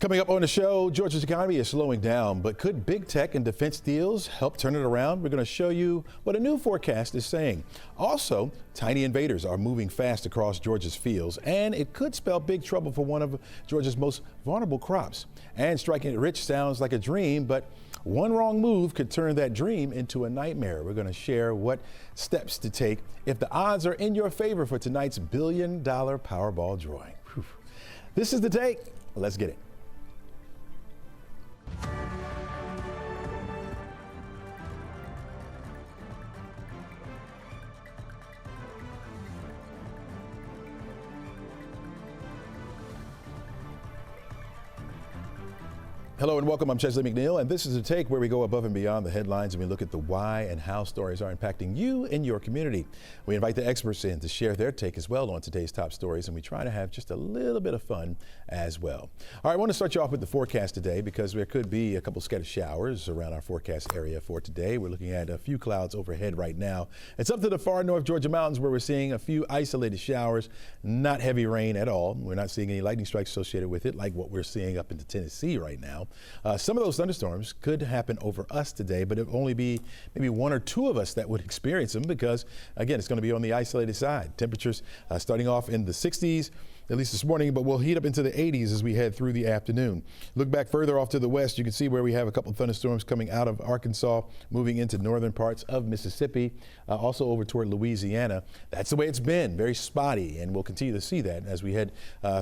Coming up on the show, Georgia's economy is slowing down, but could big tech and defense deals help turn it around? We're going to show you what a new forecast is saying. Also, tiny invaders are moving fast across Georgia's fields, and it could spell big trouble for one of Georgia's most vulnerable crops. And striking it rich sounds like a dream, but one wrong move could turn that dream into a nightmare. We're going to share what steps to take if the odds are in your favor for tonight's $1 billion Powerball drawing. Whew. This is The Take. Let's get it. Hello and welcome. I'm Chesley McNeil, and this is The Take, where we go above and beyond the headlines and we look at the why and how stories are impacting you and your community. We invite the experts in to share their take as well on today's top stories, and we try to have just a little bit of fun as well. All right, I want to start you off with the forecast today because there could be a couple scattered showers around our forecast area for today. We're looking at a few clouds overhead right now. It's up to the far north Georgia mountains where we're seeing a few isolated showers, not heavy rain at all. We're not seeing any lightning strikes associated with it like what we're seeing up into Tennessee right now. Some of those thunderstorms could happen over us today, but it would only be maybe one or two of us that would experience them because, again, it's going to be on the isolated side. Temperatures starting off in the 60s, at least this morning, but we'll heat up into the 80s as we head through the afternoon. Look back further off to the west, you can see where we have a couple of thunderstorms coming out of Arkansas, moving into northern parts of Mississippi, also over toward Louisiana. That's the way it's been, very spotty, and we'll continue to see that as we head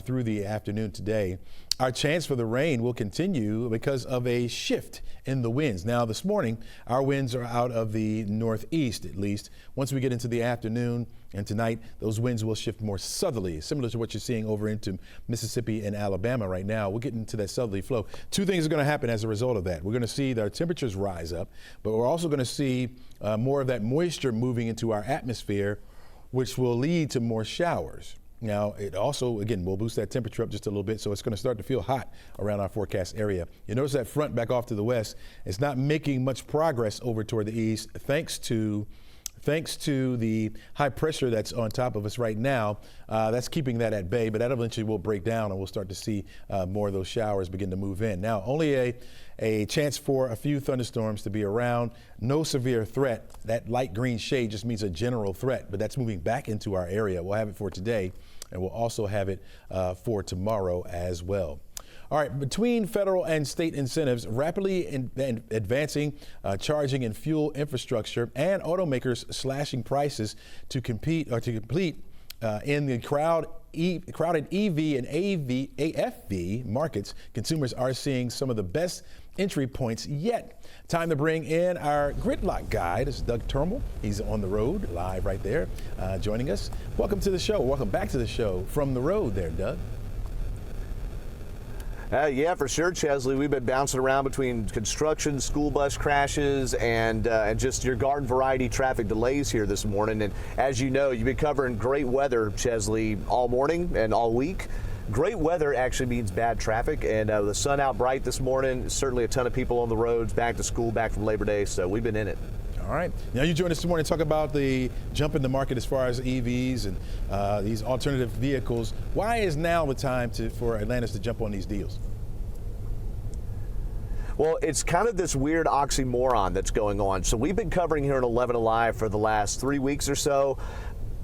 through the afternoon today. Our chance for the rain will continue because of a shift in the winds. Now, this morning, our winds are out of the northeast, at least. Once we get into the afternoon and tonight, those winds will shift more southerly, similar to what you're seeing over into Mississippi and Alabama right now. We'll get into that southerly flow. Two things are going to happen as a result of that. We're going to see our temperatures rise up, but we're also going to see more of that moisture moving into our atmosphere, which will lead to more showers. Now, it also, again, will boost that temperature up just a little bit, so it's going to start to feel hot around our forecast area. You notice that front back off to the west, it's not making much progress over toward the east thanks to the high pressure that's on top of us right now. That's keeping that at bay, but that eventually will break down and we'll start to see more of those showers begin to move in. Now, only a chance for a few thunderstorms to be around. No severe threat. That light green shade just means a general threat, but that's moving back into our area. We'll have it for today, and we'll also have it for tomorrow as well. All right, between federal and state incentives, rapidly advancing charging and fuel infrastructure, and automakers slashing prices to complete in the crowded EV and AFV markets, consumers are seeing some of the best entry points yet. Time to bring in our Gridlock Guy. This is Doug Termal. He's on the road, live right there, joining us. Welcome to the show. Welcome back to the show from the road there, Doug. Yeah, for sure, Chesley. We've been bouncing around between construction, school bus crashes, and just your garden variety traffic delays here this morning. And as you know, you've been covering great weather, Chesley, all morning and all week. Great weather actually means bad traffic, and the sun out bright this morning. Certainly a ton of people on the roads, back to school, back from Labor Day, so we've been in it. All right. Now you joined us this morning to talk about the jump in the market as far as EVs and these alternative vehicles. Why is now the time for Atlantis to jump on these deals? Well, it's kind of this weird oxymoron that's going on. So we've been covering here at 11Alive for the last 3 weeks or so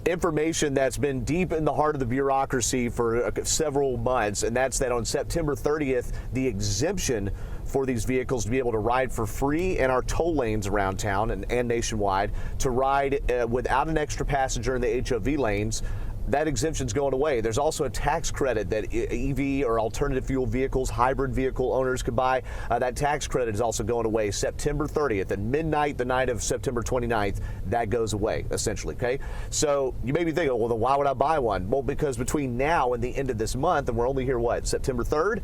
information that's been deep in the heart of the bureaucracy for several months, and that's that on September 30th, the exemption for these vehicles to be able to ride for free in our toll lanes around town and nationwide, to ride without an extra passenger in the HOV lanes. That exemption's going away. There's also a tax credit that EV or alternative fuel vehicles, hybrid vehicle owners could buy. That tax credit is also going away September 30th at midnight, the night of September 29th. That goes away, essentially, okay? So you may be thinking, well, then why would I buy one? Well, because between now and the end of this month, and we're only here, what, September 3rd?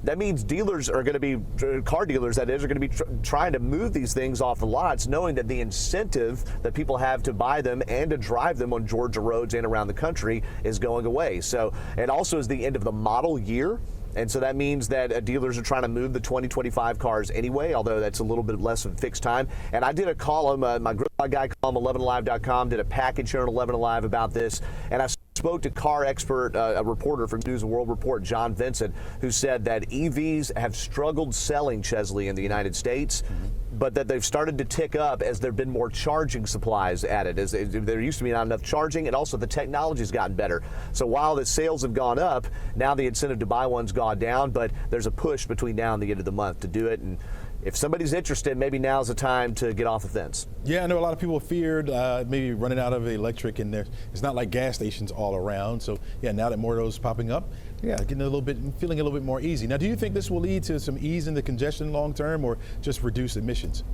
That means dealers are going to be, car dealers that is, are going to be trying to move these things off the lots, knowing that the incentive that people have to buy them and to drive them on Georgia roads and around the country is going away. So it also is the end of the model year. And so that means that dealers are trying to move the 2025 cars anyway, although that's a little bit less of a fixed time. And I did a column, my Gridlock Guy column, 11alive.com, did a package here on 11Alive about this. And I spoke to car expert, a reporter from News and World Report, John Vincent, who said that EVs have struggled selling, Chesley, in the United States, but that they've started to tick up as there have been more charging supplies added. As there used to be not enough charging, and also the technology's gotten better. So while the sales have gone up, now the incentive to buy one's gone down, but there's a push between now and the end of the month to do it. And if somebody's interested, maybe now's the time to get off the fence. Yeah, I know a lot of people feared maybe running out of electric, and it's not like gas stations all around. So yeah, now that more of those popping up, yeah, getting feeling a little bit more easy. Now, do you think this will lead to some ease in the congestion long term, or just reduce emissions?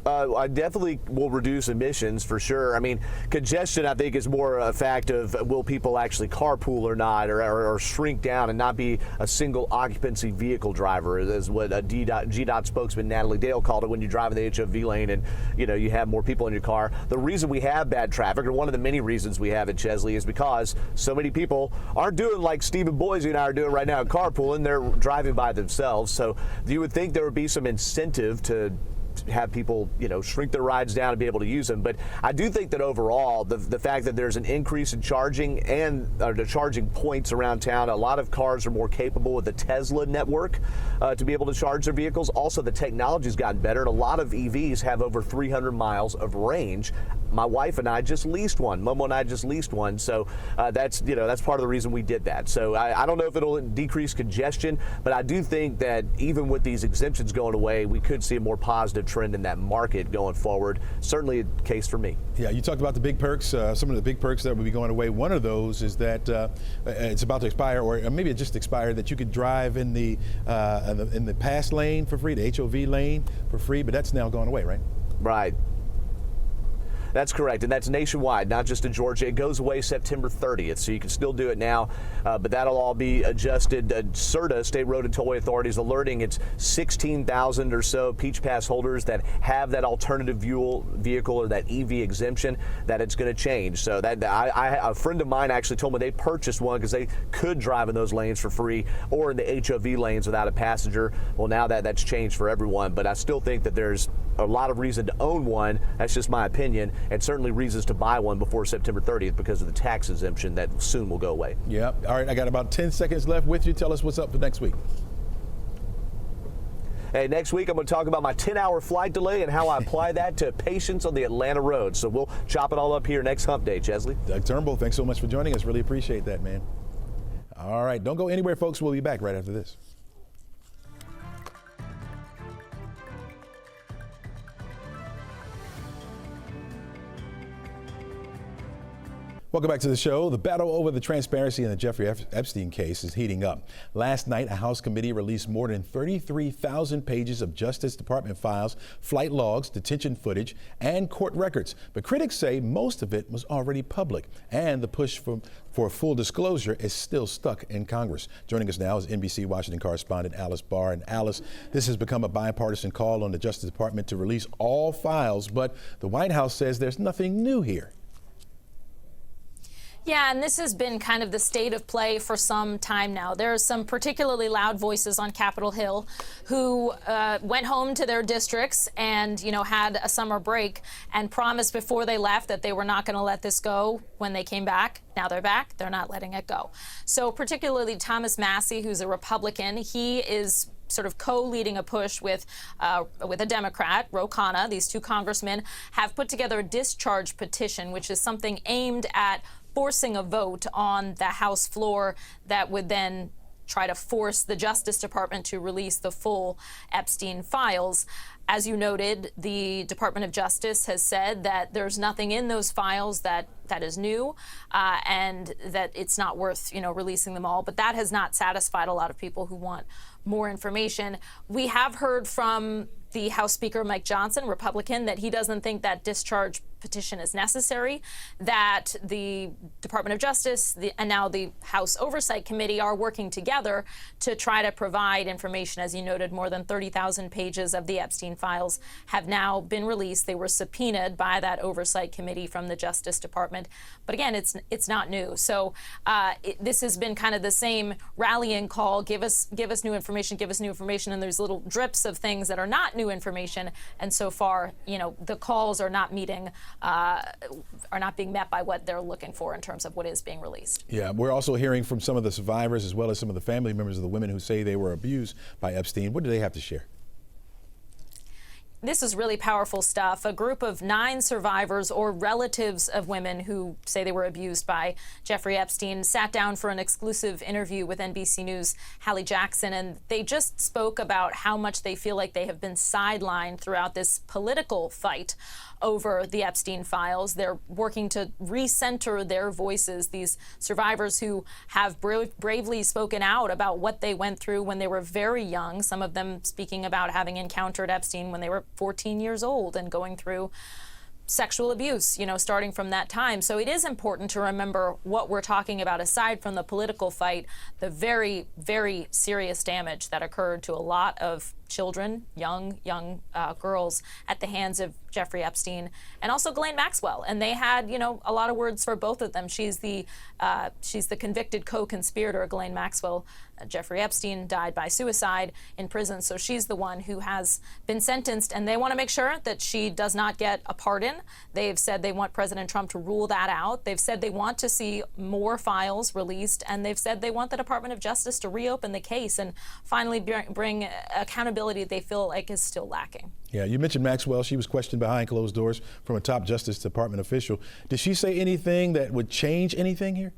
I definitely will reduce emissions for sure. I mean, congestion, I think, is more a fact of will people actually carpool or not, or shrink down and not be a single occupancy vehicle driver, is what a GDOT spokesman Natalie Dale called it when you drive in the HOV lane and you have more people in your car. The reason we have bad traffic, or one of the many reasons we have it, Chesley, is because so many people aren't doing like Stephen Boise and I are doing right now, carpooling. They're driving by themselves. So you would think there would be some incentive to have people, shrink their rides down and be able to use them. But I do think that overall, the fact that there's an increase in charging and the charging points around town, a lot of cars are more capable with the Tesla network to be able to charge their vehicles. Also, the technology's gotten better, and a lot of EVs have over 300 miles of range. My wife and I just leased one. Momo and I just leased one. So that's part of the reason we did that. So I don't know if it'll decrease congestion, but I do think that even with these exemptions going away, we could see a more positive trend in that market going forward. Certainly a case for me. Yeah, you talked about the big perks, some of the big perks that will be going away. One of those is that it's about to expire, or maybe it just expired, that you could drive in the pass lane for free, the HOV lane for free, but that's now gone away, right? Right. That's correct, and that's nationwide, not just in Georgia. It goes away September 30th, so you can still do it now, but that'll all be adjusted. CERTA, State Road and Tollway Authorities, alerting its 16,000 or so Peach Pass holders that have that alternative vehicle or that EV exemption, that it's going to change. So a friend of mine actually told me they purchased one because they could drive in those lanes for free or in the HOV lanes without a passenger. Well, now that's changed for everyone, but I still think that there's a lot of reason to own one. That's just my opinion, and certainly reasons to buy one before September 30th because of the tax exemption that soon will go away. Yeah. All right, I got about 10 seconds left with you. Tell us what's up for next week. Hey, next week I'm going to talk about my 10-hour flight delay and how I apply that to patients on the Atlanta road. So we'll chop it all up here next hump day, Chesley. Doug Turnbull, thanks so much for joining us. Really appreciate that, man. All right, don't go anywhere, folks. We'll be back right after this. Welcome back to the show. The battle over the transparency in the Jeffrey Epstein case is heating up. Last night, a House committee released more than 33,000 pages of Justice Department files, flight logs, detention footage, and court records. But critics say most of it was already public, and the push for full disclosure is still stuck in Congress. Joining us now is NBC Washington correspondent Alice Barr. And Alice, this has become a bipartisan call on the Justice Department to release all files, but the White House says there's nothing new here. Yeah, and this has been kind of the state of play for some time now. There are some particularly loud voices on Capitol Hill who went home to their districts and, had a summer break and promised before they left that they were not going to let this go when they came back. Now they're back. They're not letting it go. So particularly Thomas Massie, who's a Republican, he is sort of co-leading a push with a Democrat, Ro Khanna. These two congressmen have put together a discharge petition, which is something aimed at forcing a vote on the House floor that would then try to force the Justice Department to release the full Epstein files. As you noted, the Department of Justice has said that there's nothing in those files that is new, and that it's not worth, releasing them all. But that has not satisfied a lot of people who want more information. We have heard from the House Speaker, Mike Johnson, Republican, that he doesn't think that discharge petition is necessary, that the Department of Justice and now the House Oversight Committee are working together to try to provide information. As you noted, more than 30,000 pages of the Epstein files have now been released. They were subpoenaed by that Oversight Committee from the Justice Department. But again, it's not new. So this has been kind of the same rallying call, give us new information, give us new information, and there's little drips of things that are not new information. And so far, the calls are not meeting are not being met by what they're looking for in terms of what is being released. Yeah, we're also hearing from some of the survivors as well as some of the family members of the women who say they were abused by Epstein. What do they have to share? This is really powerful stuff. A group of 9 survivors or relatives of women who say they were abused by Jeffrey Epstein sat down for an exclusive interview with NBC News' Hallie Jackson, and they just spoke about how much they feel like they have been sidelined throughout this political fight over the Epstein files. They're working to recenter their voices, these survivors who have bravely spoken out about what they went through when they were very young, some of them speaking about having encountered Epstein when they were 14 years old and going through sexual abuse, starting from that time. So it is important to remember what we're talking about, aside from the political fight, the very, very serious damage that occurred to a lot of children, young girls at the hands of Jeffrey Epstein and also Ghislaine Maxwell. And they had, a lot of words for both of them. She's the convicted co-conspirator, Ghislaine Maxwell. Jeffrey Epstein died by suicide in prison, so she's the one who has been sentenced, and they want to make sure that she does not get a pardon. They've said they want President Trump to rule that out. They've said they want to see more files released, and they've said they want the Department of Justice to reopen the case and finally bring accountability they feel like is still lacking. Yeah, you mentioned Maxwell. She was questioned behind closed doors from a top Justice Department official. Did she say anything that would change anything here?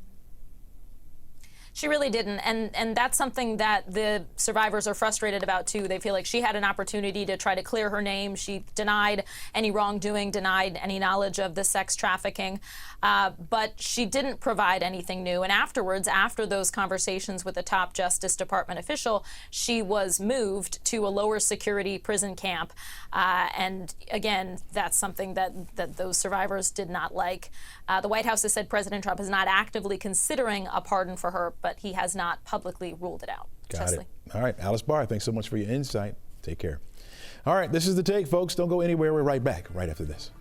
She really didn't, and that's something that the survivors are frustrated about too. They feel like she had an opportunity to try to clear her name. She denied any wrongdoing, denied any knowledge of the sex trafficking, but she didn't provide anything new. And afterwards, after those conversations with the top Justice Department official, she was moved to a lower security prison camp. And again, that's something that those survivors did not like. The White House has said President Trump is not actively considering a pardon for her, but he has not publicly ruled it out. Got Chesley. it. All right, Alice Barr, thanks so much for your insight. Take care. All right, this is The Take, folks. Don't go anywhere. We're right back right after this.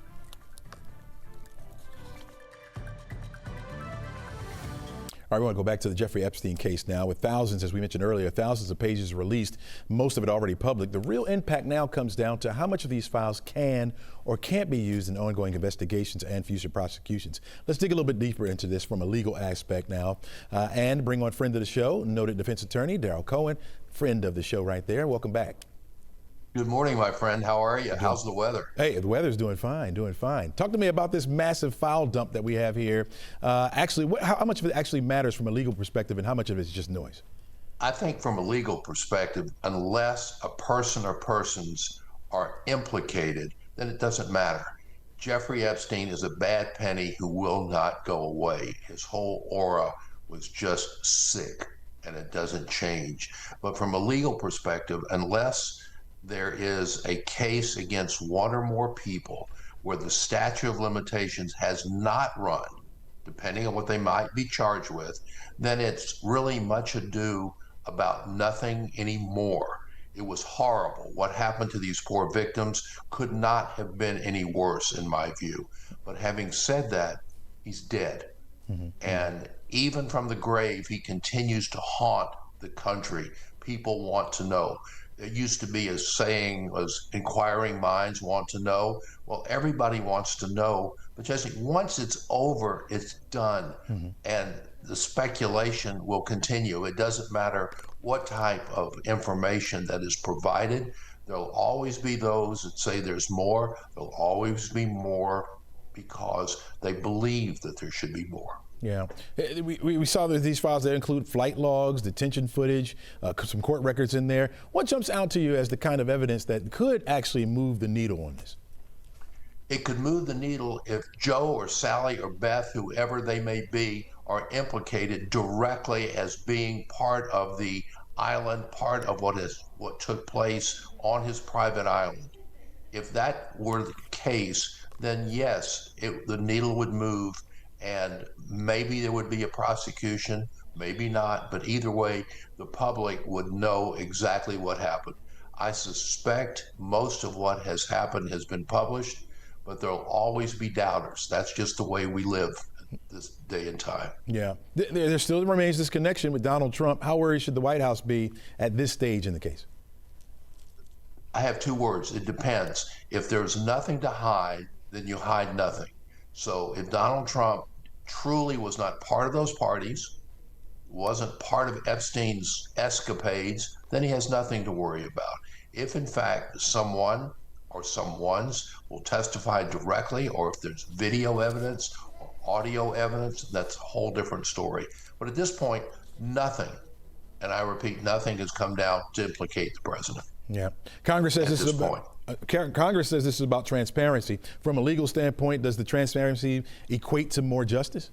All right, we want to go back to the Jeffrey Epstein case now. With thousands, as we mentioned earlier, thousands of pages released, most of it already public. The real impact now comes down to how much of these files can or can't be used in ongoing investigations and future prosecutions. Let's dig a little bit deeper into this from a legal aspect now and bring on friend of the show, noted defense attorney Daryl Cohen, friend of the show right there. Welcome back. Good morning, my friend. How are you? How's the weather? Hey, the weather's doing fine, doing fine. Talk to me about this massive file dump that we have here. Actually, how much of it actually matters from a legal perspective and how much of it is just noise? I think from a legal perspective, unless a person or persons are implicated, then it doesn't matter. Jeffrey Epstein is a bad penny who will not go away. His whole aura was just sick, and it doesn't change. But from a legal perspective, unless there is a case against one or more people where the statute of limitations has not run, depending on what they might be charged with, then it's really much ado about nothing anymore. It was horrible. What happened to these poor victims could not have been any worse, in my view. But having said that, he's dead. Mm-hmm. And even from the grave, he continues to haunt the country. People want to know. It used to be a saying was inquiring minds want to know. Well, everybody wants to know, but just once it's over, it's done. Mm-hmm. And the speculation will continue. It doesn't matter what type of information that is provided. There'll always be those that say there's more. There'll always be more because they believe that there should be more. Yeah, we saw that these files that include flight logs, detention footage, some court records in there. What jumps out to you as the kind of evidence that could actually move the needle on this? It could move the needle if Joe or Sally or Beth, whoever they may be, are implicated directly as being part of the island, part of what took place on his private island. If that were the case, then yes, the needle would move. And maybe there would be a prosecution, maybe not, but either way, the public would know exactly what happened. I suspect most of what has happened has been published, but there'll always be doubters. That's just the way we live this day and time. Yeah, there still remains this connection with Donald Trump. How worried should the White House be at this stage in the case? I have two words. It depends. If there's nothing to hide, then you hide nothing. So if Donald Trump truly was not part of those parties, wasn't part of Epstein's escapades, then he has nothing to worry about. If in fact someone or someones will testify directly, or if there's video evidence or audio evidence, that's a whole different story. But at this point, nothing, and I repeat, nothing has come down to implicate the president. Yeah. Congress says this is about Congress says this is about transparency. From a legal standpoint, does the transparency equate to more justice?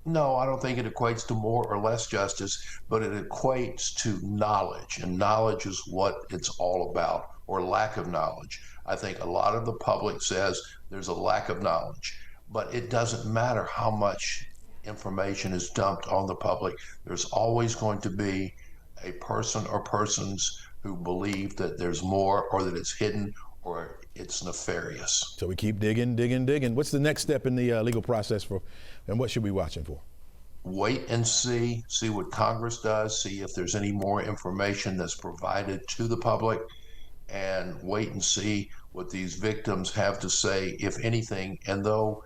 No, I don't think it equates to more or less justice, but it equates to knowledge, and knowledge is what it's all about, or lack of knowledge. I think a lot of the public says there's a lack of knowledge, but it doesn't matter how much information is dumped on the public. There's always going to be a person or persons who believe that there's more, or that it's hidden, or it's nefarious. So we keep digging, digging, digging. What's the next step in the legal process and what should we be watching for? Wait and see what Congress does, see if there's any more information that's provided to the public, and wait and see what these victims have to say, if anything. And though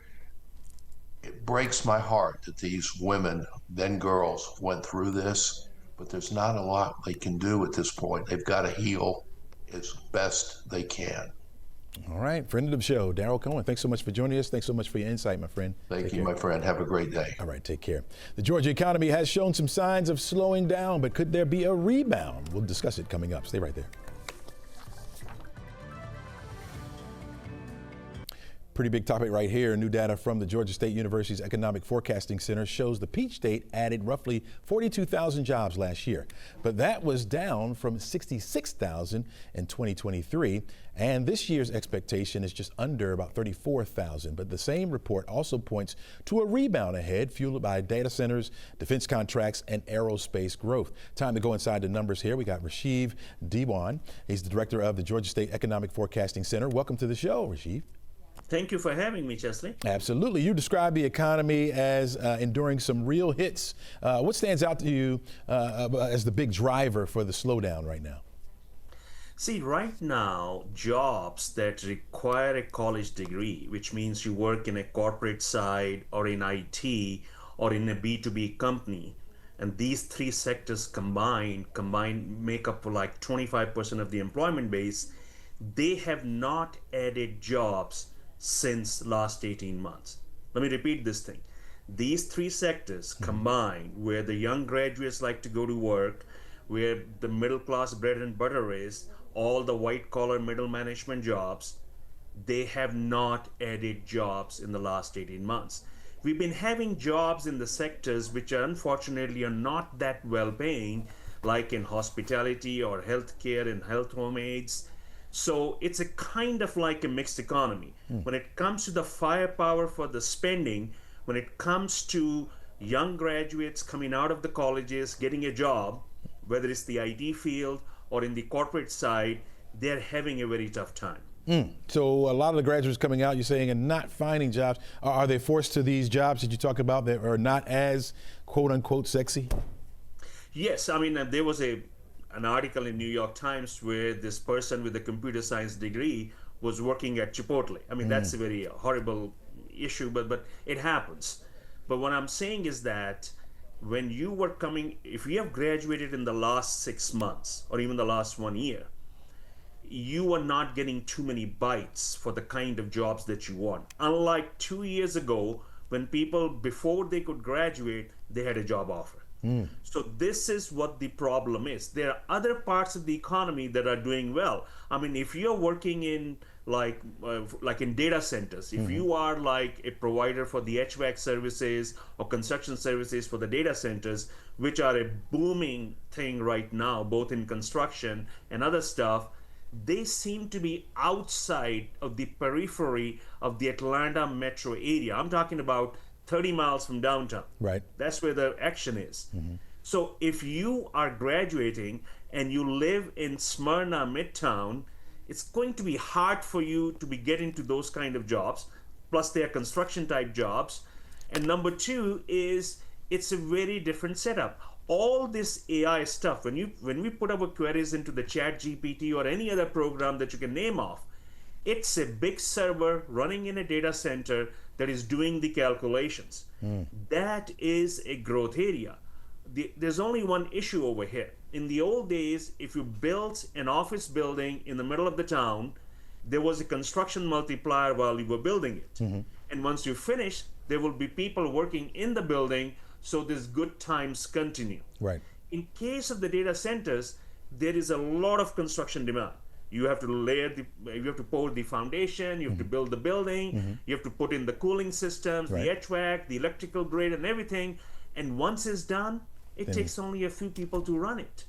it breaks my heart that these women, then girls, went through this, but there's not a lot they can do at this point. They've got to heal as best they can. All right, friend of the show, Darrell Cohen, thanks so much for joining us. Thanks so much for your insight, my friend. Thank you, my friend. Have a great day. All right, take care. The Georgia economy has shown some signs of slowing down, but could there be a rebound? We'll discuss it coming up. Stay right there. Pretty big topic right here. New data from the Georgia State University's Economic Forecasting Center shows the Peach State added roughly 42,000 jobs last year, but that was down from 66,000 in 2023. And this year's expectation is just under about 34,000. But the same report also points to a rebound ahead, fueled by data centers, defense contracts, and aerospace growth. Time to go inside the numbers here. We got Rashiv Diwan. He's the director of the Georgia State Economic Forecasting Center. Welcome to the show, Rashiv. Thank you for having me, Chesley. Absolutely. You describe the economy as enduring some real hits. What stands out to you as the big driver for the slowdown right now? See, right now, jobs that require a college degree, which means you work in a corporate side or in IT or in a B2B company, and these three sectors combined make up for like 25% of the employment base, they have not added jobs since last 18 months. Let me repeat this thing. These three sectors combined, where the young graduates like to go to work, where the middle class bread and butter is, all the white collar middle management jobs, they have not added jobs in the last 18 months. We've been having jobs in the sectors which are unfortunately are not that well paying, like in hospitality or healthcare and health home aides. So it's a kind of like a mixed economy. When it comes to the firepower for the spending, when it comes to young graduates coming out of the colleges, getting a job, whether it's the IT field or in the corporate side, they're having a very tough time. So a lot of the graduates coming out, you're saying, are not finding jobs. Are they forced to these jobs that you talk about that are not as quote unquote sexy? Yes, I mean, there was an article in New York Times where this person with a computer science degree was working at Chipotle. I mean, that's a very horrible issue, but it happens. But what I'm saying is that when you were coming, if you have graduated in the last 6 months or even the last 1 year, you are not getting too many bites for the kind of jobs that you want. Unlike 2 years ago, when people, before they could graduate, they had a job offer. So this is what the problem is. There are other parts of the economy that are doing well. I mean, if you're working in like in data centers, if you are like a provider for the HVAC services or construction services for the data centers, which are a booming thing right now, both in construction and other stuff, they seem to be outside of the periphery of the Atlanta metro area. I'm talking about 30 miles from downtown. Right. That's where the action is. So if you are graduating and you live in Smyrna Midtown, it's going to be hard for you to be getting to those kind of jobs. Plus they are construction type jobs. And number two is it's a very different setup. All this AI stuff, when we put our queries into the Chat GPT or any other program that you can name off, It's a big server running in a data center that is doing the calculations. That is a growth area. There's only one issue over here. In the old days, if you built an office building in the middle of the town, there was a construction multiplier while you were building it. And once you finish, there will be people working in the building, so this good times continue. Right. In case of the data centers, there is a lot of construction demand. You have to you have to pour the foundation, you have to build the building, you have to put in the cooling systems, Right. the HVAC, the electrical grid and everything. And once it's done, it takes only a few people to run it.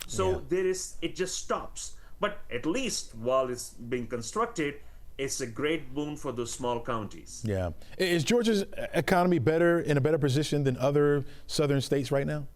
So it just stops. But at least while it's being constructed, it's a great boon for those small counties. Yeah. Is Georgia's economy in a better position than other southern states right now?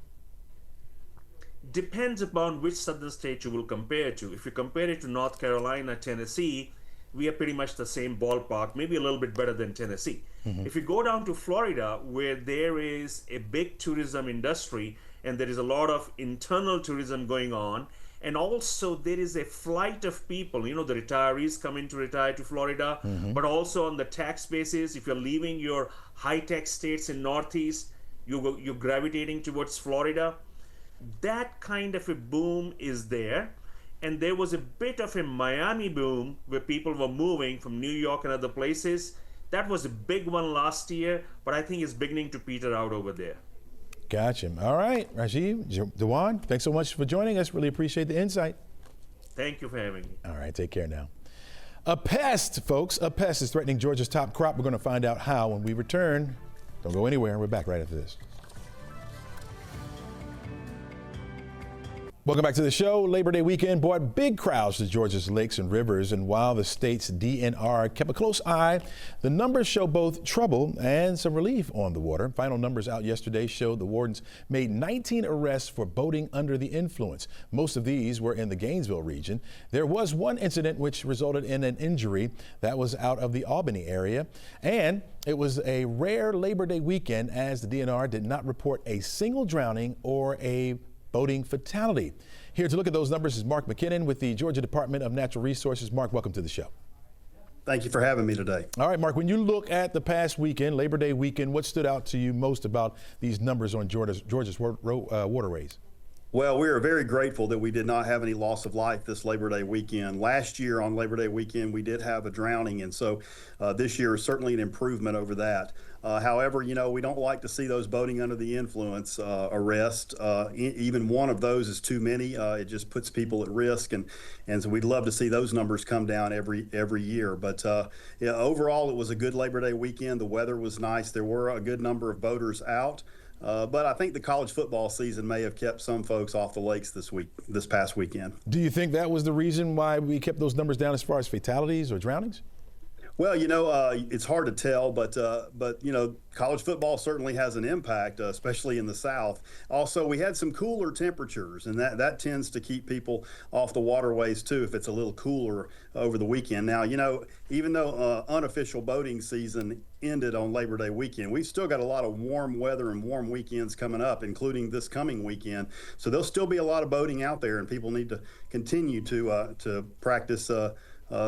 Depends upon which southern state you will compare to. If you compare it to North Carolina, Tennessee, we are pretty much the same ballpark, maybe a little bit better than Tennessee. If you go down to Florida, where there is a big tourism industry and there is a lot of internal tourism going on, and also there is a flight of people, the retirees come in to retire to Florida, but also on the tax basis, if you're leaving your high-tech states in Northeast, you're gravitating towards Florida. That kind of a boom is there. And there was a bit of a Miami boom where people were moving from New York and other places. That was a big one last year, but I think it's beginning to peter out over there. Gotcha. All right, Rajiv, Dewan, thanks so much for joining us. Really appreciate the insight. Thank you for having me. All right, take care now. A pest, folks, a pest is threatening Georgia's top crop. We're going to find out how when we return. Don't go anywhere. We're back right after this. Welcome back to the show. Labor Day weekend brought big crowds to Georgia's lakes and rivers, and while the state's DNR kept a close eye, the numbers show both trouble and some relief on the water. Final numbers out yesterday showed the wardens made 19 arrests for boating under the influence. Most of these were in the Gainesville region. There was one incident which resulted in an injury that was out of the Albany area, and it was a rare Labor Day weekend as the DNR did not report a single drowning or a boating fatality. Here to look at those numbers is Mark McKinnon with the Georgia Department of Natural Resources. Mark, welcome to the show. Thank you for having me today. All right, Mark, when you look at the past weekend, Labor Day weekend, what stood out to you most about these numbers on Georgia's waterways? Well, we are very grateful that we did not have any loss of life this Labor Day weekend. Last year on Labor Day weekend, we did have a drowning, and so this year is certainly an improvement over that. However, we don't like to see those boating under the influence arrest. Even one of those is too many. It just puts people at risk, and so we'd love to see those numbers come down every year. But overall, it was a good Labor Day weekend. The weather was nice. There were a good number of boaters out. But I think the college football season may have kept some folks off the lakes this past weekend. Do you think that was the reason why we kept those numbers down as far as fatalities or drownings? Well, it's hard to tell, but college football certainly has an impact, especially in the South. Also, we had some cooler temperatures, and that tends to keep people off the waterways too if it's a little cooler over the weekend. Now, even though unofficial boating season ended on Labor Day weekend, we've still got a lot of warm weather and warm weekends coming up, including this coming weekend. So there'll still be a lot of boating out there, and people need to continue to practice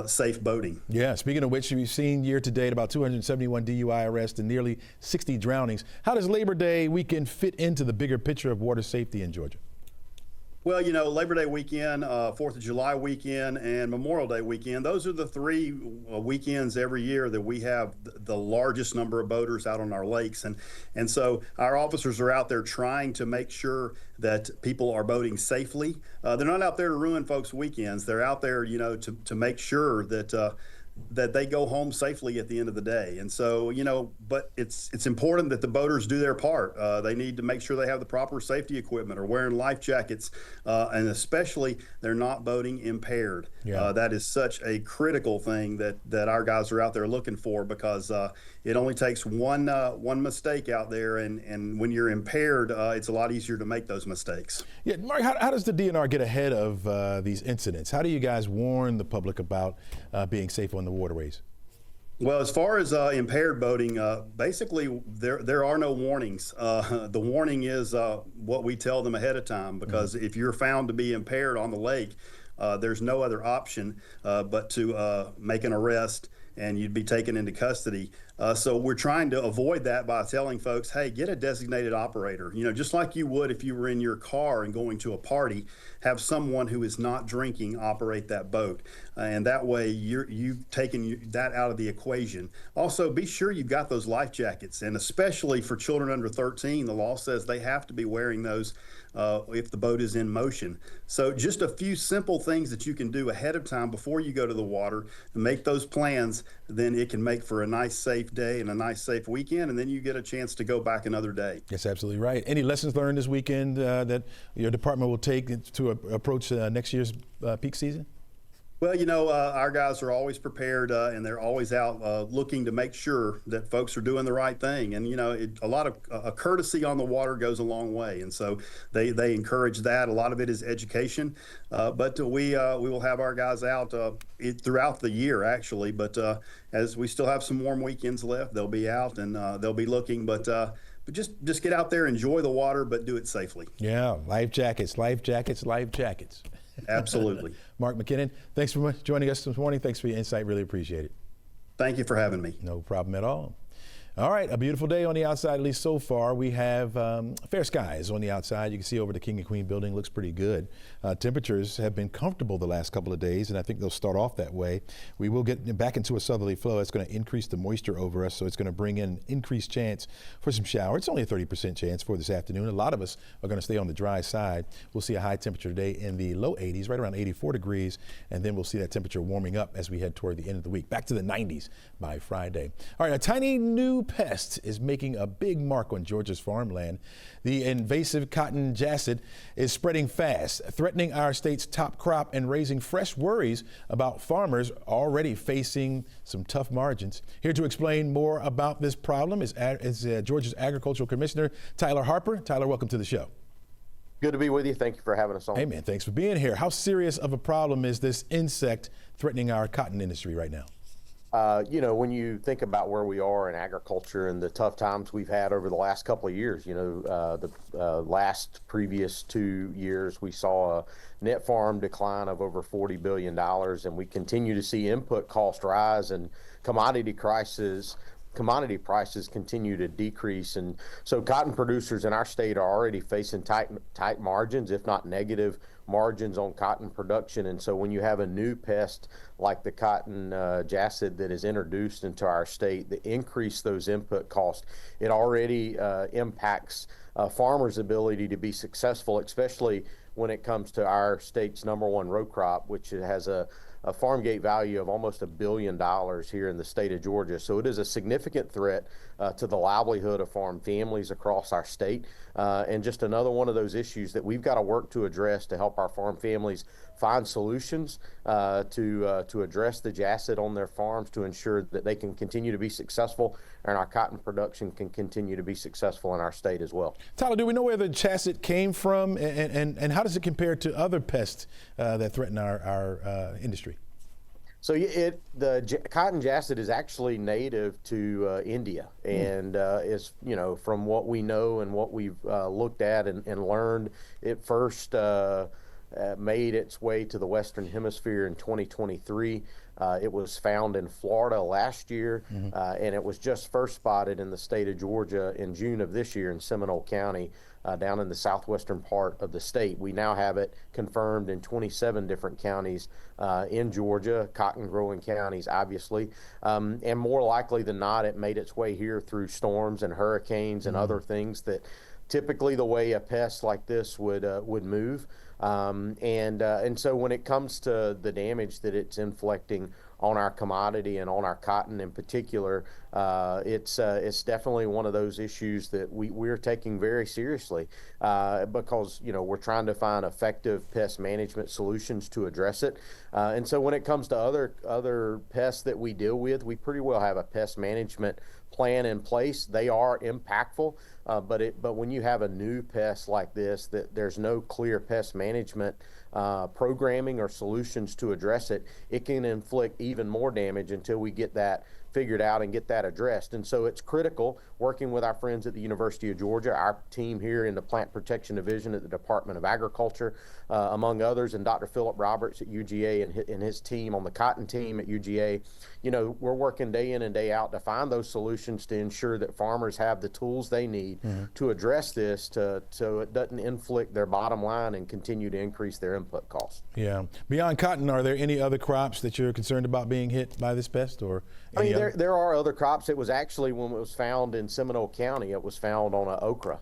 safe boating. Yeah, speaking of which, we've seen year to date about 271 DUI arrests and nearly 60 drownings. How does Labor Day weekend fit into the bigger picture of water safety in Georgia? Well, Labor Day weekend, 4th of July weekend, and Memorial Day weekend, those are the three weekends every year that we have the largest number of boaters out on our lakes. And so our officers are out there trying to make sure that people are boating safely. They're not out there to ruin folks' weekends. They're out there, to make sure that they go home safely at the end of the day. And so, but it's important that the boaters do their part. They need to make sure they have the proper safety equipment or wearing life jackets, and especially they're not boating impaired. Yeah. That is such a critical thing that our guys are out there looking for, because it only takes one mistake out there, and when you're impaired, it's a lot easier to make those mistakes. Yeah, Mark, how does the DNR get ahead of these incidents? How do you guys warn the public about being safe on the waterways? Well, as far as impaired boating, basically there are no warnings. The warning is what we tell them ahead of time, because if you're found to be impaired on the lake, there's no other option but to make an arrest, and you'd be taken into custody. So we're trying to avoid that by telling folks, hey, get a designated operator. You know, just like you would if you were in your car and going to a party, have someone who is not drinking operate that boat. And that way you've taken that out of the equation. Also, be sure you've got those life jackets, and especially for children under 13, the law says they have to be wearing those if the boat is in motion. So just a few simple things that you can do ahead of time before you go to the water and make those plans, then it can make for a nice, safe day and a nice, safe weekend, and then you get a chance to go back another day. That's absolutely right. Any lessons learned this weekend that your department will take to approach next year's peak season? Well, you know, our guys are always prepared, and they're always out looking to make sure that folks are doing the right thing. And, you know, a lot of courtesy on the water goes a long way. And so they encourage that. A lot of it is education. But we will have our guys out throughout the year, actually. But as we still have some warm weekends left, they'll be out and they'll be looking. But just get out there, enjoy the water, but do it safely. Yeah, life jackets, life jackets, life jackets. Absolutely. Mark McKinnon, thanks for joining us this morning. Thanks for your insight. Really appreciate it. Thank you for having me. No problem at all. All right, a beautiful day on the outside, at least so far. We have fair skies on the outside. You can see over the King and Queen building, looks pretty good. Temperatures have been comfortable the last couple of days, and I think they'll start off that way. We will get back into a southerly flow. It's going to increase the moisture over us, so it's going to bring in increased chance for some showers. It's only a 30% chance for this afternoon. A lot of us are going to stay on the dry side. We'll see a high temperature today in the low 80s, right around 84 degrees, and then we'll see that temperature warming up as we head toward the end of the week, back to the 90s by Friday. All right, a tiny new pest is making a big mark on Georgia's farmland. The invasive cotton jassid is spreading fast, threatening our state's top crop and raising fresh worries about farmers already facing some tough margins. Here to explain more about this problem is Georgia's Agricultural Commissioner, Tyler Harper. Tyler, welcome to the show. Good to be with you. Thank you for having us on. Hey, man, thanks for being here. How serious of a problem is this insect threatening our cotton industry right now? You know, when you think about where we are in agriculture and the tough times we've had over the last couple of years, you know, the last previous 2 years, we saw a net farm decline of over $40 billion, and we continue to see input cost rise and commodity prices continue to decrease. And so cotton producers in our state are already facing tight margins, if not negative margins on cotton production. And so when you have a new pest like the cotton jassid that is introduced into our state that increase those input costs, it already impacts farmers' ability to be successful, especially when it comes to our state's #1 row crop, which has a farm gate value of almost $1 billion here in the state of Georgia. So it is a significant threat to the livelihood of farm families across our state, and just another one of those issues that we've got to work to address to help our farm families find solutions to address the jassid on their farms, to ensure that they can continue to be successful and our cotton production can continue to be successful in our state as well. Tyler, do we know where the jassid came from, and how does it compare to other pests that threaten our industry? So the cotton jassid is actually native to India, and is, you know, from what we know and what we've looked at and learned, it first made its way to the Western Hemisphere in 2023. It was found in Florida last year, and it was just first spotted in the state of Georgia in June of this year in Seminole County, down in the southwestern part of the state. We now have it confirmed in 27 different counties in Georgia, cotton-growing counties, obviously. And more likely than not, it made its way here through storms and hurricanes and other things that typically the way a pest like this would move. And so when it comes to the damage that it's inflicting on our commodity and on our cotton in particular, it's definitely one of those issues that we're taking very seriously, because, you know, we're trying to find effective pest management solutions to address it. And so when it comes to other pests that we deal with, we pretty well have a pest management plan in place. They are impactful, But when you have a new pest like this, that there's no clear pest management programming or solutions to address it, it can inflict even more damage until we get that figured out and get that addressed. And so it's critical, working with our friends at the University of Georgia, our team here in the Plant Protection Division at the Department of Agriculture, among others, and Dr. Philip Roberts at UGA and his team on the cotton team at UGA. You know, we're working day in and day out to find those solutions to ensure that farmers have the tools they need to address this, so it doesn't inflict their bottom line and continue to increase their input costs. Yeah. Beyond cotton, are there any other crops that you're concerned about being hit by this pest, or I mean, there are other crops. It was actually, when it was found in Seminole County, it was found on an okra.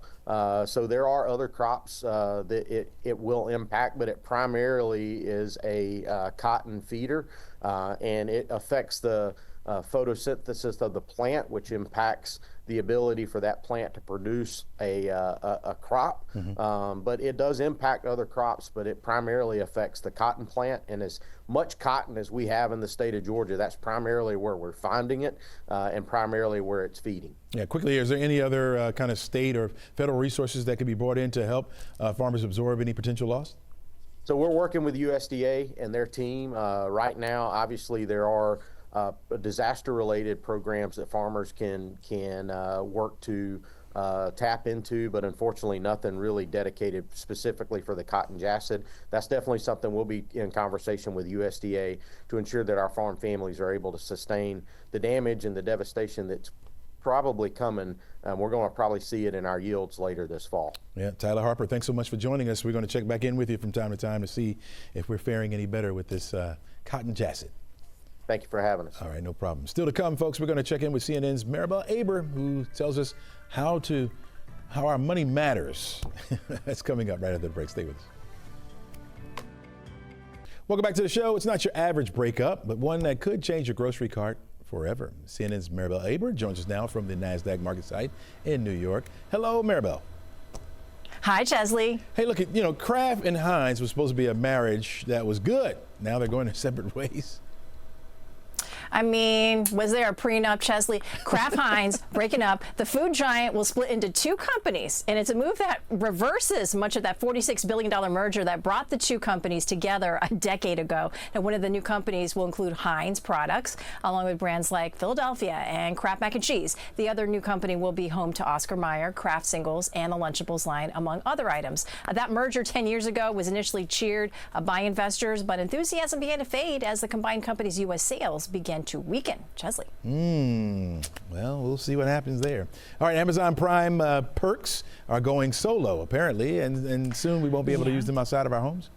So there are other crops that it will impact, but it primarily is a cotton feeder, and it affects the photosynthesis of the plant, which impacts the ability for that plant to produce a crop. But it does impact other crops, but it primarily affects the cotton plant. And as much cotton as we have in the state of Georgia, that's primarily where we're finding it, and primarily where it's feeding. Yeah, quickly, is there any other kind of state or federal resources that could be brought in to help farmers absorb any potential loss? So we're working with USDA and their team. Right now, obviously, there are disaster-related programs that farmers can work to tap into, but unfortunately nothing really dedicated specifically for the cotton jassid. That's definitely something we'll be in conversation with USDA to ensure that our farm families are able to sustain the damage and the devastation that's probably coming. We're going to probably see it in our yields later this fall. Yeah, Tyler Harper, thanks so much for joining us. We're going to check back in with you from time to time to see if we're faring any better with this cotton jassid. Thank you for having us. All right, no problem. Still to come, folks, we're going to check in with CNN's Maribel Aber, who tells us how our money matters. That's coming up right after the break. Stay with us. Welcome back to the show. It's not your average breakup, but one that could change your grocery cart forever. CNN's Maribel Aber joins us now from the NASDAQ market site in New York. Hello, Maribel. Hi, Chesley. Hey, look, Kraft and Heinz was supposed to be a marriage that was good. Now they're going their separate ways. I mean, was there a prenup, Chesley? Kraft Heinz breaking up. The food giant will split into two companies, and it's a move that reverses much of that $46 billion merger that brought the two companies together a decade ago. And one of the new companies will include Heinz products, along with brands like Philadelphia and Kraft Mac and Cheese. The other new company will be home to Oscar Mayer, Kraft Singles, and the Lunchables line, among other items. That merger 10 years ago was initially cheered by investors, but enthusiasm began to fade as the combined company's U.S. sales began to weaken. Chesley. Well, we'll see what happens there. All right, Amazon Prime perks are going solo, apparently, and soon we won't be able to use them outside of our homes.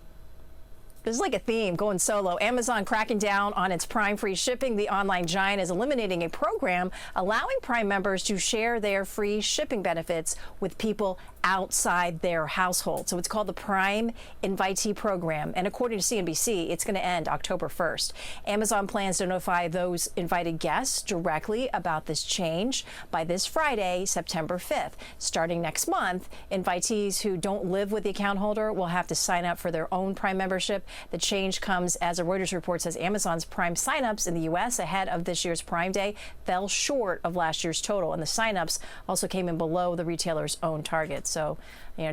This is like a theme, going solo. Amazon cracking down on its Prime free shipping. The online giant is eliminating a program allowing Prime members to share their free shipping benefits with people outside their household. So it's called the Prime Invitee Program. And according to CNBC, it's going to end October 1st. Amazon plans to notify those invited guests directly about this change by this Friday, September 5th. Starting next month, invitees who don't live with the account holder will have to sign up for their own Prime membership. The change comes as a Reuters report says Amazon's Prime signups in the U.S. ahead of this year's Prime Day fell short of last year's total. And the signups also came in below the retailer's own target. So,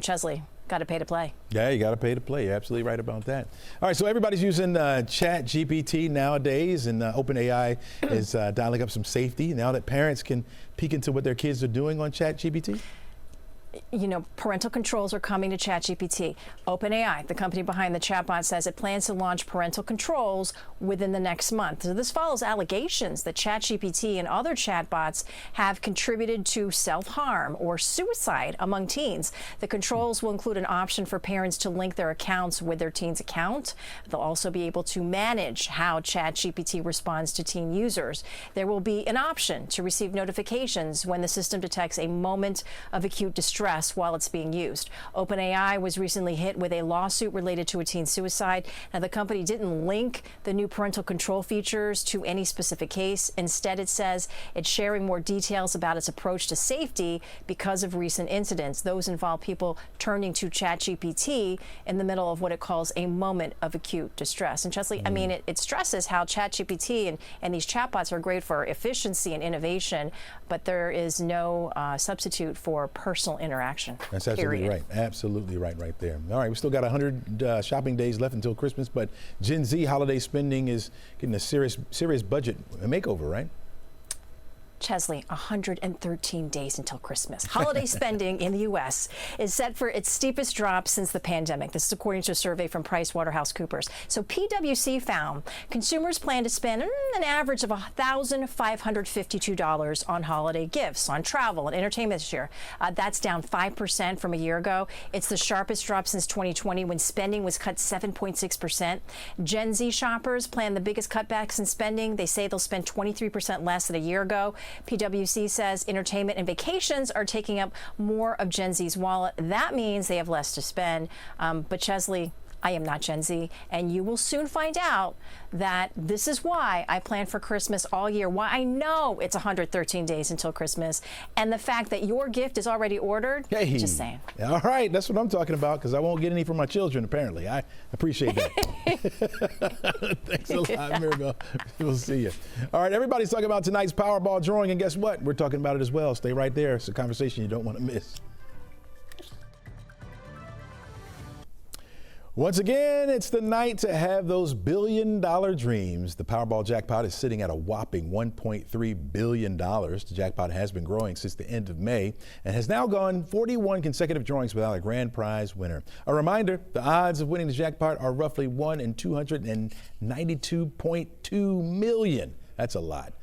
Chesley, got to pay to play. Yeah, you got to pay to play. You're absolutely right about that. All right, so everybody's using ChatGPT nowadays, and OpenAI is dialing up some safety now that parents can peek into what their kids are doing on ChatGPT. Parental controls are coming to ChatGPT. OpenAI, the company behind the chatbot, says it plans to launch parental controls within the next month. So this follows allegations that ChatGPT and other chatbots have contributed to self-harm or suicide among teens. The controls will include an option for parents to link their accounts with their teen's account. They'll also be able to manage how ChatGPT responds to teen users. There will be an option to receive notifications when the system detects a moment of acute distress distress while it's being used. OpenAI was recently hit with a lawsuit related to a teen suicide. Now, the company didn't link the new parental control features to any specific case. Instead, it says it's sharing more details about its approach to safety because of recent incidents. Those involve people turning to ChatGPT in the middle of what it calls a moment of acute distress. And Chesley, I mean, it stresses how ChatGPT and these chatbots are great for efficiency and innovation, but there is no substitute for personal interaction. That's absolutely right. Absolutely right there. All right, we still got 100 shopping days left until Christmas, but Gen Z holiday spending is getting a serious budget makeover, right? Chesley, 113 days until Christmas. Holiday spending in the U.S. is set for its steepest drop since the pandemic. This is according to a survey from PricewaterhouseCoopers. So PwC found consumers plan to spend an average of $1,552 on holiday gifts, on travel and entertainment this year. That's down 5% from a year ago. It's the sharpest drop since 2020 when spending was cut 7.6%. Gen Z shoppers plan the biggest cutbacks in spending. They say they'll spend 23% less than a year ago. PwC says entertainment and vacations are taking up more of Gen Z's wallet. That means they have less to spend. But Chesley, I am not Gen Z, and you will soon find out that this is why I plan for Christmas all year, why I know it's 113 days until Christmas, and the fact that your gift is already ordered. Hey. Just saying. All right, that's what I'm talking about, because I won't get any from my children, apparently. I appreciate that. Thanks a lot, Mirabelle. We'll see you. All right, everybody's talking about tonight's Powerball drawing, and guess what? We're talking about it as well. Stay right there. It's a conversation you don't want to miss. Once again, it's the night to have those billion-dollar dreams. The Powerball jackpot is sitting at a whopping $1.3 billion. The jackpot has been growing since the end of May and has now gone 41 consecutive drawings without a grand prize winner. A reminder, the odds of winning the jackpot are roughly 1 in 292.2 million. That's a lot.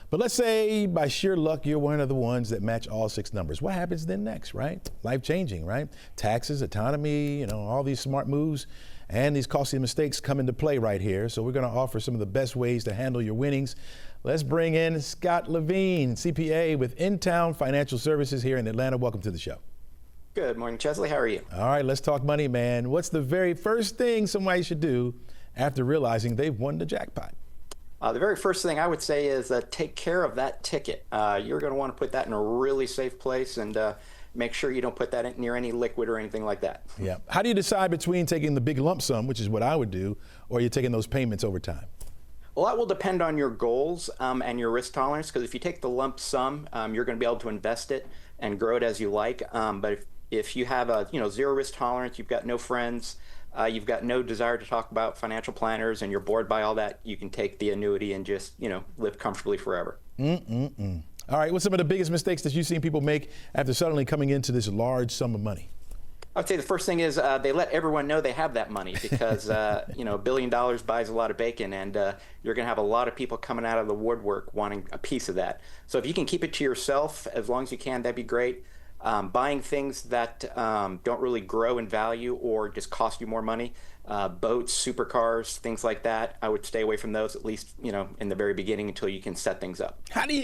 But let's say by sheer luck, you're one of the ones that match all 6 numbers. What happens then next, right? Life-changing, right? Taxes, autonomy, all these smart moves and these costly mistakes come into play right here. So we're going to offer some of the best ways to handle your winnings. Let's bring in Scott Levine, CPA with In-Town Financial Services here in Atlanta. Welcome to the show. Good morning, Chesley. How are you? All right, let's talk money, man. What's the very first thing somebody should do after realizing they've won the jackpot? The very first thing I would say is take care of that ticket. You're going to want to put that in a really safe place and make sure you don't put that near any liquid or anything like that. Yeah. How do you decide between taking the big lump sum, which is what I would do, or you're taking those payments over time? Well, that will depend on your goals and your risk tolerance, because if you take the lump sum, you're going to be able to invest it and grow it as you like. But if you have a zero risk tolerance, you've got no friends, you've got no desire to talk about financial planners, and you're bored by all that, you can take the annuity and just, live comfortably forever. All right, what's some of the biggest mistakes that you've seen people make after suddenly coming into this large sum of money? I would say the first thing is they let everyone know they have that money because, $1 billion buys a lot of bacon, and you're going to have a lot of people coming out of the woodwork wanting a piece of that. So if you can keep it to yourself as long as you can, that'd be great. Buying things that don't really grow in value or just cost you more money, boats, supercars, things like that, I would stay away from those, at least, in the very beginning until you can set things up. How do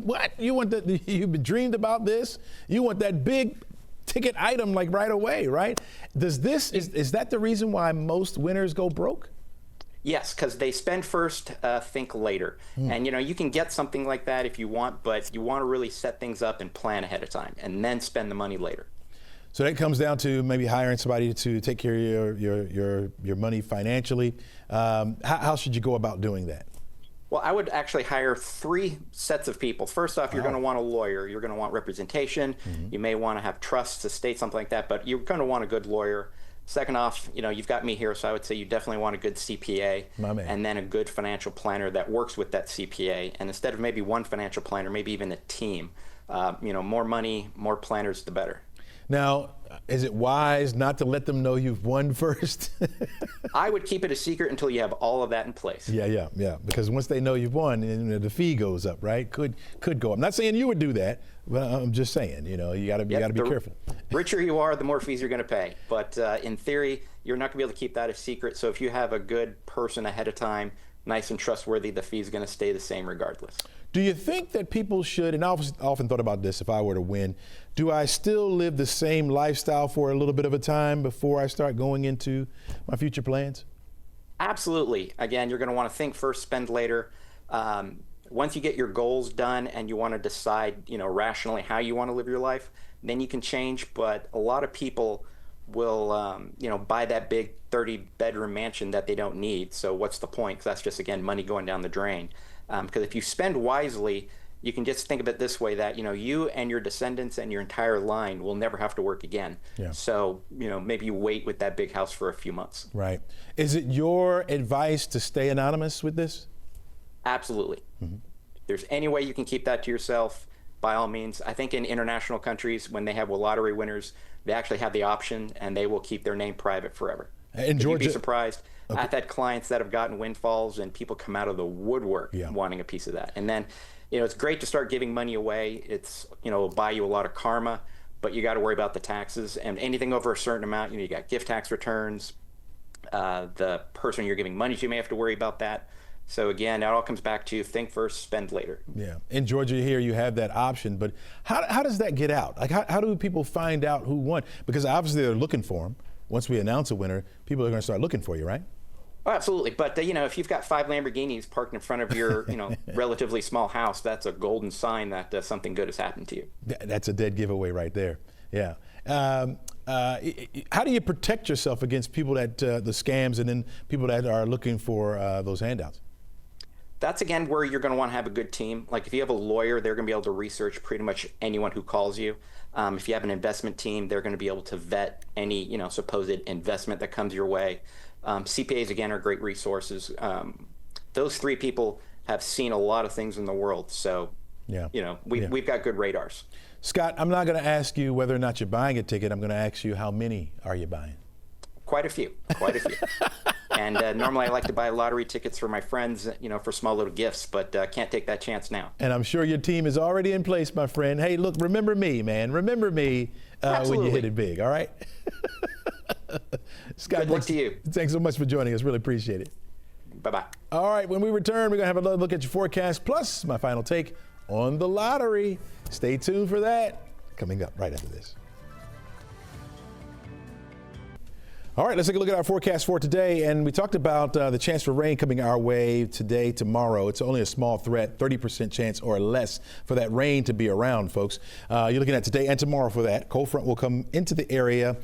what? You want you've dreamed about this? You want that big ticket item like right away, right? Is that the reason why most winners go broke? Yes, because they spend first, think later. And you can get something like that if you want, but you want to really set things up and plan ahead of time and then spend the money later. So that comes down to maybe hiring somebody to take care of your money financially. How should you go about doing that? Well, I would actually hire 3 sets of people. First off, you're going to want a lawyer. You're going to want representation. You may want to have trusts, estate, something like that, but you're going to want a good lawyer. Second off, you've got me here, so I would say you definitely want a good CPA, and then a good financial planner that works with that CPA. And instead of maybe one financial planner, maybe even a team. More money, more planners, the better. Now, is it wise not to let them know you've won first? I would keep it a secret until you have all of that in place. Yeah. Because once they know you've won, the fee goes up, right? Could go up. I'm not saying you would do that, but I'm just saying, you got to be careful. Richer you are, the more fees you're going to pay. But in theory, you're not going to be able to keep that a secret. So if you have a good person ahead of time nice and trustworthy, the fee is going to stay the same regardless. Do you think that people should, and I've often thought about this, if I were to win, do I still live the same lifestyle for a little bit of a time before I start going into my future plans? Absolutely. Again, you're going to want to think first, spend later. Once you get your goals done and you want to decide, rationally how you want to live your life, then you can change. But a lot of people will, buy that big 30-bedroom mansion that they don't need. So what's the point? Because that's just, again, money going down the drain. Because if you spend wisely, you can just think of it this way, that you and your descendants and your entire line will never have to work again. Yeah. So maybe you wait with that big house for a few months. Right. Is it your advice to stay anonymous with this? Absolutely. Mm-hmm. If there's any way you can keep that to yourself, by all means. I think in international countries, when they have lottery winners, they actually have the option and they will keep their name private forever. In Georgia, you'd be surprised. Okay. I've had clients that have gotten windfalls and people come out of the woodwork wanting a piece of that. And then, it's great to start giving money away. It's, it'll buy you a lot of karma, but you got to worry about the taxes. And anything over a certain amount, you got gift tax returns. The person you're giving money to may have to worry about that. So again, it all comes back to think first, spend later. Yeah. In Georgia here, you have that option, but how does that get out? Like, how do people find out who won? Because obviously they're looking for them. Once we announce a winner, people are going to start looking for you, right? Oh, absolutely. But, if you've got 5 Lamborghinis parked in front of your, relatively small house, that's a golden sign that something good has happened to you. That's a dead giveaway right there. Yeah. How do you protect yourself against people that, the scams, and then people that are looking for those handouts? That's, again, where you're going to want to have a good team. Like if you have a lawyer, they're going to be able to research pretty much anyone who calls you. If you have an investment team, they're going to be able to vet any, supposed investment that comes your way. CPAs, again, are great resources. Those 3 people have seen a lot of things in the world. So, we've got good radars. Scott, I'm not going to ask you whether or not you're buying a ticket. I'm going to ask you, how many are you buying? Quite a few. And normally I like to buy lottery tickets for my friends, for small little gifts, but can't take that chance now. And I'm sure your team is already in place, my friend. Hey, look, remember me, man. Remember me when you hit it big, all right? Scott, good luck to you. Thanks so much for joining us. Really appreciate it. Bye-bye. All right, when we return, we're going to have another look at your forecast, plus my final take on the lottery. Stay tuned for that. Coming up right after this. All right, let's take a look at our forecast for today. And we talked about the chance for rain coming our way today, tomorrow. It's only a small threat, 30% chance or less for that rain to be around, folks. You're looking at today and tomorrow for that. Cold front will come into the area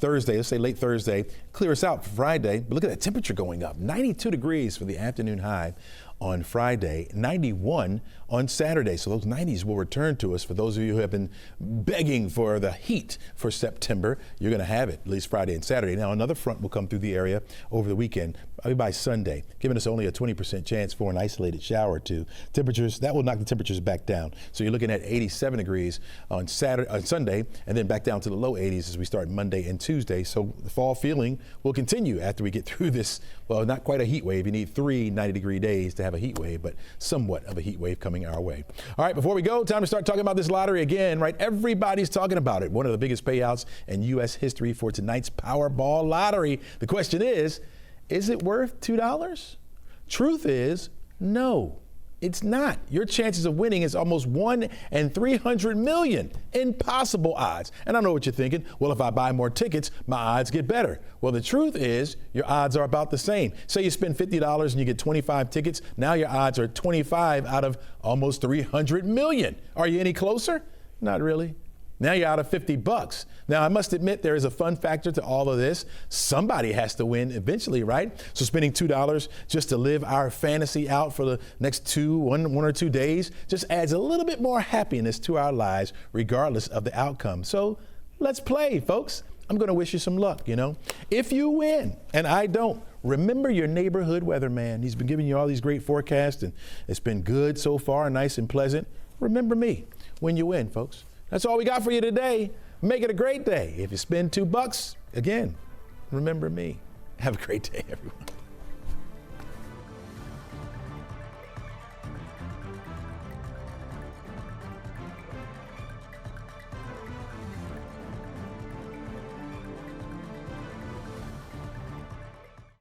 Thursday, let's say late Thursday, clear us out for Friday. But look at that temperature going up, 92 degrees for the afternoon high on Friday, 91 on Saturday. So those 90s will return to us. For those of you who have been begging for the heat for September, you're going to have it, at least Friday and Saturday. Now, another front will come through the area over the weekend, probably by Sunday, giving us only a 20% chance for an isolated shower or two. Temperatures, that will knock the temperatures back down. So you're looking at 87 degrees on Sunday, and then back down to the low 80s as we start Monday and Tuesday. So the fall feeling will continue after we get through this, well, not quite a heat wave. You need 3 90-degree days to have a heat wave, but somewhat of a heat wave coming our way. All right, before we go, time to start talking about this lottery again, right? Everybody's talking about it. One of the biggest payouts in U.S. history for tonight's Powerball lottery. The question is it worth $2? Truth is, no. It's not. Your chances of winning is almost 1 in 300 million. Impossible odds. And I know what you're thinking. Well, if I buy more tickets, my odds get better. Well, the truth is your odds are about the same. Say you spend $50 and you get 25 tickets. Now your odds are 25 out of almost 300 million. Are you any closer? Not really. Now you're out of $50. Now, I must admit there is a fun factor to all of this. Somebody has to win eventually, right? So spending $2 just to live our fantasy out for the next one or two days just adds a little bit more happiness to our lives, regardless of the outcome. So let's play, folks. I'm going to wish you some luck, If you win, and I don't, remember your neighborhood weatherman. He's been giving you all these great forecasts, and it's been good so far, nice and pleasant. Remember me when you win, folks. That's all we got for you today. Make it a great day. If you spend $2, again, remember me. Have a great day, everyone.